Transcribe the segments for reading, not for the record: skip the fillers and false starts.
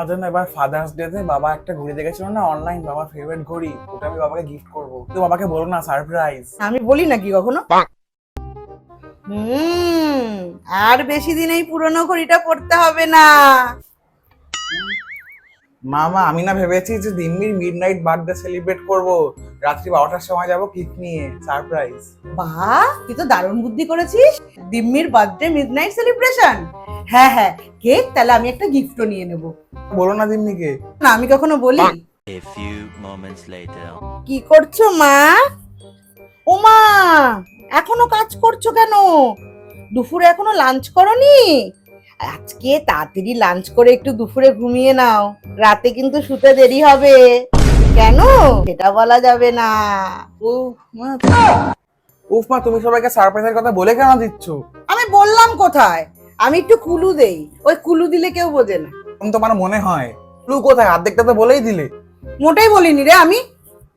আমার জন্য এবার ফাদার্স ডে তে বাবা একটা ঘড়ি দেখেছিল না অনলাইন, বাবার ফেভারিট ঘড়ি, ওটা আমি বাবাকে গিফট করব। তো বাবাকে বলো না, সারপ্রাইজ। আমি বলি নাকি কখনো? আর বেশি দিন এই পুরনো ঘড়িটা পড়তে হবে না। মামা আমি না ভেবেছি যে দিম্মির মিডনাইট বার্থডে সেলিব্রেট করব, রাত্রি 12টার সময় যাব কেক নিয়ে, সারপ্রাইজ। বাহ, তুই তো দারুণ বুদ্ধি করেছিস। দিম্মির বার্থডে মিডনাইট সেলিব্রেশন। হ্যাঁ হ্যাঁ, কেক তাহলে আমি একটা গিফটও নিয়ে নেব। বলো না দিম্মিকে। না, আমি কখনো বলি? A few moments later. কি করছো মা? ও মা, এখনো কাজ করছো কেন? দুপুরে এখনো লাঞ্চ করনি? আজকে তাড়াতাড়ি লাঞ্চ করে একটু দুপুরে ঘুমিয়ে নাও, রাতে কিন্তু শুতে দেরি হবে। কেন সেটা বলা যাবে না। উফ মা, তুমি সবাইকে সারপ্রাইজের কথা বলে কেন দিচ্ছ? আমি বললাম কোথায়, আমি একটু কুলু দেই, ওই কুলু দিলে কেউ বোঝে না। তোমার মনে হয় ক্লু কোথায়? অর্ধেকটা তো বলেই দিলে। মোটেই বলিনি রে আমি।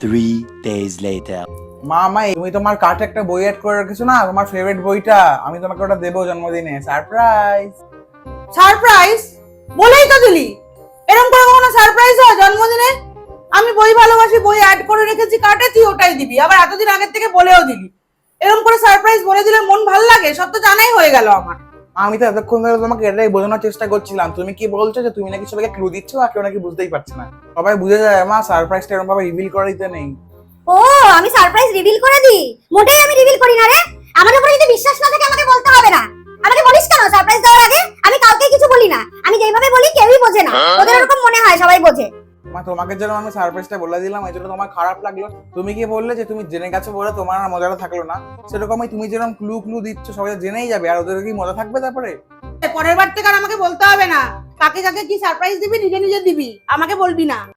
3 days later. মা, তুমি তোমার কার্টে একটা বই অ্যাড করে রেখেছো না, তোমার ফেভারিট বইটা, আমি তোমাকে ওটা দেবো জন্মদিনে, সারপ্রাইজ। সারপ্রাইজ? বলেই তো দিলি। এরকম করে কখনো সারপ্রাইজ হয় জন্মদিনে? আমি বই ভালোবাসি, বই অ্যাড করে রেখেছি কার্টে, তুই ওটাই দিবি, আবার এতদিন আগের থেকে বলেও দিলি। এরকম করে সারপ্রাইজ বলে দিলে মন ভালো লাগে? সব তো জানাই হয়ে গেল আমার। আমি তো এতক্ষণ ধরে তোমাকে এটাই বোঝানোর চেষ্টা করছিলাম, তুমি কি বলছো যে তুমি নাকি সবাইকে ক্লু দিচ্ছ আর কেউ নাকি বুঝতেই পারছে না। সবাই বুঝে যায় মা, সারপ্রাইজটা এরকম ভাবে রিভিল করে দিতে নেই। ও, আমি সারপ্রাইজ রিভিল করে দিই? মোটেই আমি রিভিল করি না রে। আমার উপরে যদি বিশ্বাস না থাকে আমাকে বলতে হবে না। আমাকে বলিস কেন সারপ্রাইজ দেওয়ার আগে? আমি কাউকে কিছু বলি না, আমি যেভাবে বলি কেউই বোঝে না। ওদের এরকম মনে হয় সবাই বোঝে। মা, তোমাকে যেন আমি সারপ্রাইজটা বলে দিলাম, এই জন্য তোমার খারাপ লাগলো। তুমি কি বললে যে তুমি জেনে গেছো বলে তোমার আর মজাটা থাকলো না? সেরকমই তুমি যেরকম ক্লু ক্লু দিচ্ছ সবাই জেনেই যাবে, আর ওদের কি মজা থাকবে তারপরে? পরের বার থেকে আর আমাকে বলতে হবে না। কাকে কাকে কি সারপ্রাইজ দিবি নিজে নিজে দিবি, আমাকে বলবি না।